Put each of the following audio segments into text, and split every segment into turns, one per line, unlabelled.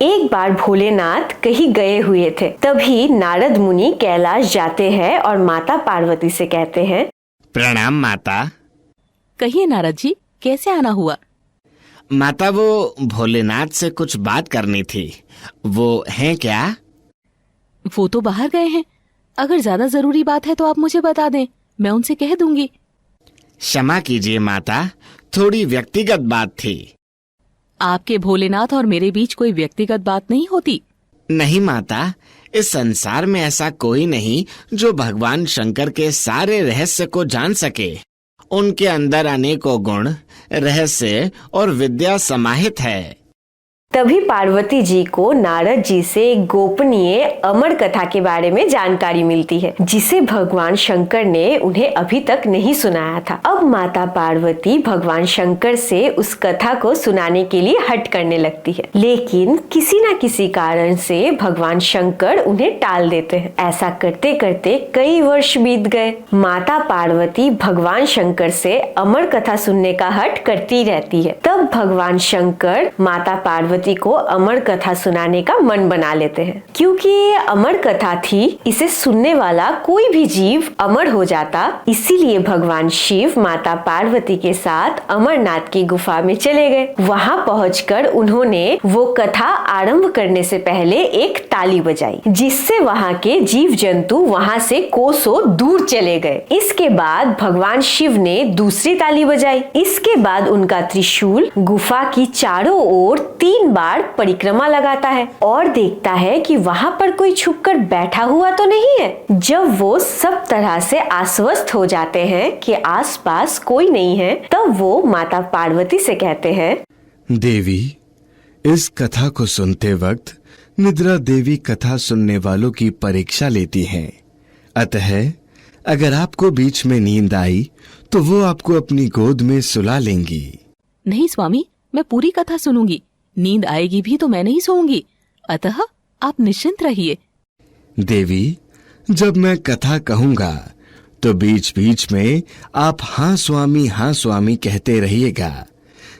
एक बार भोलेनाथ कहीं गए हुए थे। तभी नारद मुनि कैलाश जाते हैं और माता पार्वती से कहते हैं,
प्रणाम माता।
कहिए नारद जी, कैसे आना हुआ?
माता, वो भोलेनाथ से कुछ बात करनी थी। वो हैं क्या?
वो तो बाहर गए हैं। अगर ज्यादा जरूरी बात है तो आप मुझे बता दें, मैं उनसे कह दूंगी।
क्षमा कीजिए माता, थोड़ी व्यक्तिगत बात थी।
आपके भोलेनाथ और मेरे बीच कोई व्यक्तिगत बात नहीं होती।
नहीं माता, इस संसार में ऐसा कोई नहीं जो भगवान शंकर के सारे रहस्य को जान सके। उनके अंदर अनेकों गुण, रहस्य और विद्या समाहित है।
तभी पार्वती जी को नारद जी से एक गोपनीय अमर कथा के बारे में जानकारी मिलती है, जिसे भगवान शंकर ने उन्हें अभी तक नहीं सुनाया था। अब माता पार्वती भगवान शंकर से उस कथा को सुनाने के लिए हट करने लगती है, लेकिन किसी न किसी कारण से भगवान शंकर उन्हें टाल देते हैं। ऐसा करते करते कई वर्ष बीत गए। माता पार्वती भगवान शंकर से अमर कथा सुनने का हट करती रहती है। तब भगवान शंकर माता पार्वती को अमर कथा सुनाने का मन बना लेते हैं। क्योंकि ये अमर कथा थी, इसे सुनने वाला कोई भी जीव अमर हो जाता, इसीलिए भगवान शिव माता पार्वती के साथ अमरनाथ की गुफा में चले गए। वहां पहुंचकर उन्होंने वो कथा आरंभ करने से पहले एक ताली बजाई, जिससे वहां के जीव जंतु वहां से कोसों दूर चले गए। इसके बाद भगवान शिव ने दूसरी ताली बजाई। इसके बाद उनका त्रिशूल गुफा की चारों ओर 3 बार परिक्रमा लगाता है और देखता है कि वहां पर कोई छुपकर बैठा हुआ तो नहीं है। जब वो सब तरह से आश्वस्त हो जाते हैं कि आसपास कोई नहीं है, तब वो माता पार्वती से कहते हैं,
देवी, इस कथा को सुनते वक्त निद्रा देवी कथा सुनने वालों की परीक्षा लेती हैं। अतः अगर आपको बीच में नींद आई तो वो आपको अपनी गोद में सुला लेंगी।
नहीं स्वामी, मैं पूरी कथा सुनूंगी। नींद आएगी भी तो मैं नहीं सोऊंगी, अतः आप निश्चिंत रहिए।
देवी, जब मैं कथा कहूंगा तो बीच बीच में आप हाँ स्वामी कहते रहिएगा,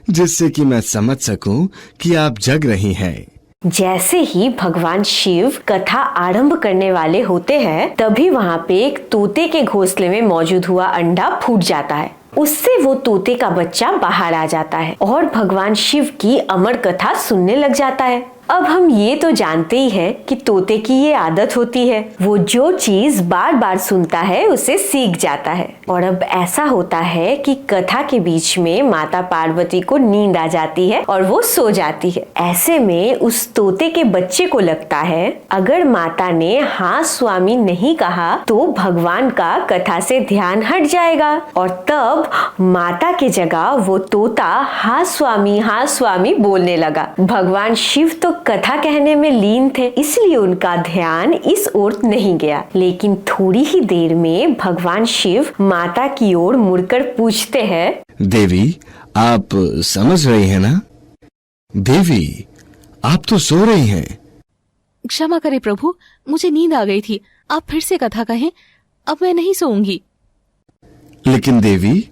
जिससे कि मैं समझ सकूं कि आप जग रही हैं।
जैसे ही भगवान शिव कथा आरंभ करने वाले होते हैं, तभी वहाँ पे एक तोते के घोंसले में मौजूद हुआ अंडा फूट जाता है। उससे वो तोते का बच्चा बाहर आ जाता है और भगवान शिव की अमर कथा सुनने लग जाता है। अब हम ये तो जानते ही हैं कि तोते की ये आदत होती है, वो जो चीज बार बार सुनता है उसे सीख जाता है। और अब ऐसा होता है कि कथा के बीच में माता पार्वती को नींद आ जाती है और वो सो जाती है। ऐसे में उस तोते के बच्चे को लगता है, अगर माता ने हाँ स्वामी नहीं कहा तो भगवान का कथा से ध्यान हट जाएगा, और तब माता के जगह वो तोता हाँ स्वामी बोलने लगा। भगवान शिव तो कथा कहने में लीन थे, इसलिए उनका ध्यान इस ओर नहीं गया। लेकिन थोड़ी ही देर में भगवान शिव माता की ओर मुड़कर पूछते हैं,
देवी, आप समझ रही हैं ना? देवी, आप तो सो रही हैं।
क्षमा करें प्रभु, मुझे नींद आ गई थी। आप फिर से कथा कहें, अब मैं नहीं सोऊंगी।
लेकिन देवी,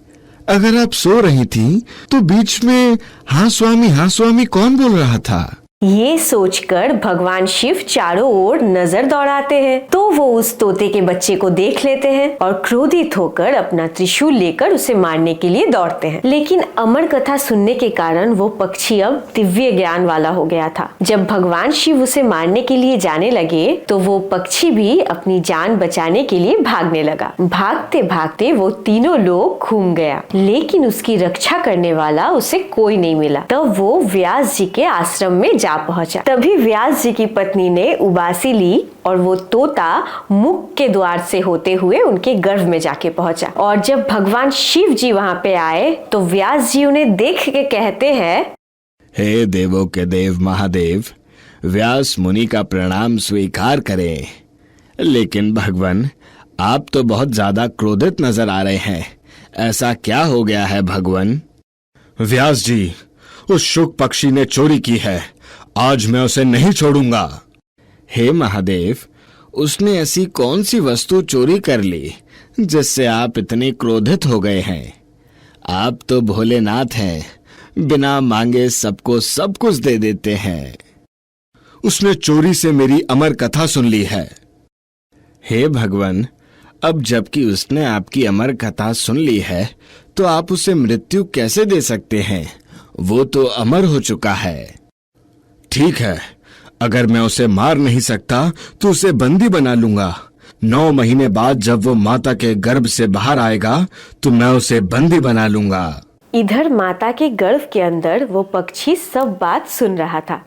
अगर आप सो रही थी तो बीच में हाँ स्वामी कौन बोल रहा था?
ये सोचकर भगवान शिव चारों ओर नजर दौड़ाते हैं तो वो उस तोते के बच्चे को देख लेते हैं और क्रोधित होकर अपना त्रिशूल लेकर उसे मारने के लिए दौड़ते हैं। लेकिन अमर कथा सुनने के कारण वो पक्षी अब दिव्य ज्ञान वाला हो गया था। जब भगवान शिव उसे मारने के लिए जाने लगे तो वो पक्षी भी अपनी जान बचाने के लिए भागने लगा। भागते भागते वो तीनों लोग घूम गया, लेकिन उसकी रक्षा करने वाला उसे कोई नहीं मिला। तब वो व्यास जी के आश्रम में पहुंचा। तभी व्यास जी की पत्नी ने उबासी ली और वो तोता मुख के द्वार से होते हुए उनके गर्भ में जाके पहुंचा। और जब भगवान शिव जी वहां पे आए तो व्यास जी उन्हें देख के कहते हैं,
हे देवों के देव महादेव, व्यास मुनि का प्रणाम स्वीकार करें। लेकिन भगवान, आप तो बहुत ज्यादा क्रोधित नजर आ रहे हैं। ऐसा क्या हो गया है भगवान? व्यास जी, उस शुक पक्षी ने चोरी की है, आज मैं उसे नहीं छोड़ूंगा।
हे महादेव, उसने ऐसी कौन सी वस्तु चोरी कर ली जिससे आप इतने क्रोधित हो गए हैं? आप तो भोलेनाथ हैं, बिना मांगे सबको सब कुछ दे देते हैं।
उसने चोरी से मेरी अमर कथा सुन ली है। हे भगवान, अब जबकि उसने आपकी अमर कथा सुन ली है तो आप उसे मृत्यु कैसे दे सकते हैं? वो तो अमर हो चुका है। ठीक है, अगर मैं उसे मार नहीं सकता तो उसे बंदी बना लूंगा। 9 महीने बाद जब वो माता के गर्भ से बाहर आएगा तो मैं उसे बंदी बना लूंगा।
इधर माता के गर्भ के अंदर वो पक्षी सब बात सुन रहा था।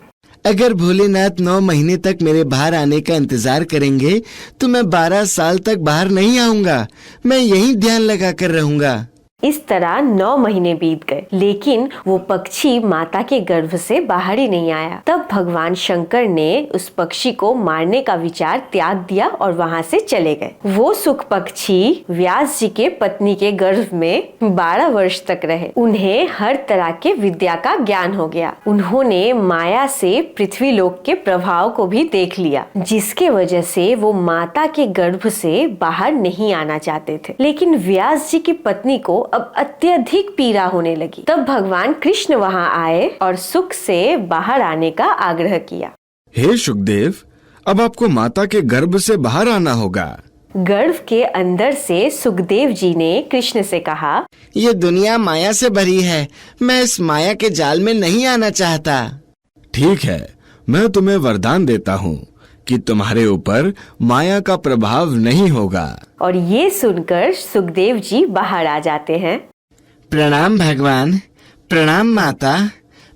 अगर भोलेनाथ 9 महीने तक मेरे बाहर आने का इंतजार करेंगे तो मैं 12 साल तक बाहर नहीं आऊंगा। मैं यहीं ध्यान लगा कर रहूंगा।
इस तरह 9 महीने बीत गए, लेकिन वो पक्षी माता के गर्भ से बाहर ही नहीं आया। तब भगवान शंकर ने उस पक्षी को मारने का विचार त्याग दिया और वहाँ से चले गए। वो सुख पक्षी व्यास जी के पत्नी के गर्भ में 12 वर्ष तक रहे। उन्हें हर तरह के विद्या का ज्ञान हो गया। उन्होंने माया से पृथ्वी लोक के प्रभाव को भी देख लिया, जिसके वजह से वो माता के गर्भ से बाहर नहीं आना चाहते थे। लेकिन व्यास जी की पत्नी को अब अत्यधिक पीड़ा होने लगी। तब भगवान कृष्ण वहां आए और सुख से बाहर आने का आग्रह किया।
हे शुकदेव, अब आपको माता के गर्भ से बाहर आना होगा।
गर्भ के अंदर से सुखदेव जी ने कृष्ण से कहा,
ये दुनिया माया से भरी है। मैं इस माया के जाल में नहीं आना चाहता।
ठीक है, मैं तुम्हें वरदान देता हूँ कि तुम्हारे ऊपर माया का प्रभाव नहीं होगा।
और ये सुनकर सुखदेव जी बाहर आ जाते हैं।
प्रणाम भगवान, प्रणाम माता,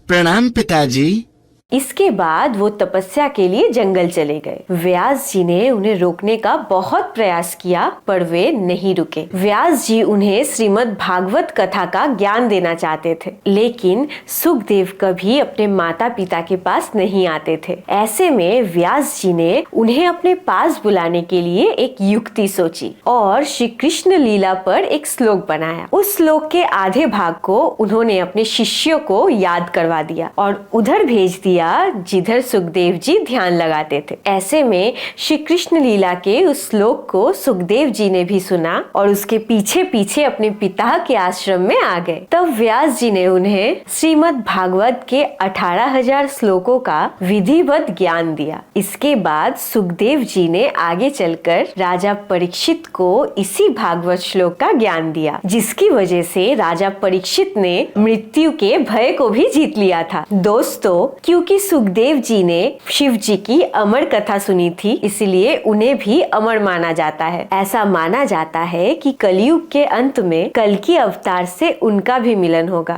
प्रणाम पिताजी।
इसके बाद वो तपस्या के लिए जंगल चले गए। व्यास जी ने उन्हें रोकने का बहुत प्रयास किया, पर वे नहीं रुके। व्यास जी उन्हें श्रीमद् भागवत कथा का ज्ञान देना चाहते थे, लेकिन सुखदेव कभी अपने माता पिता के पास नहीं आते थे। ऐसे में व्यास जी ने उन्हें अपने पास बुलाने के लिए एक युक्ति सोची और श्री कृष्ण लीला पर एक श्लोक बनाया। उस श्लोक के आधे भाग को उन्होंने अपने शिष्यों को याद करवा दिया और उधर भेज दिया जिधर सुखदेव जी ध्यान लगाते थे। ऐसे में श्री कृष्ण लीला के उस श्लोक को सुखदेव जी ने भी सुना और उसके पीछे पीछे अपने पिता के आश्रम में आ गए। तब व्यास जी ने उन्हें श्रीमद् भागवत के 18,000 श्लोकों का विधिवत ज्ञान दिया। इसके बाद सुखदेव जी ने आगे चलकर राजा परीक्षित को इसी भागवत श्लोक का ज्ञान दिया, जिसकी वजह से राजा परीक्षित ने मृत्यु के भय को भी जीत लिया था। दोस्तों, क्योंकि सुखदेव जी ने शिव जी की अमर कथा सुनी थी, इसलिए उन्हें भी अमर माना जाता है। ऐसा माना जाता है कि कलयुग के अंत में कल्कि अवतार से उनका भी मिलन होगा।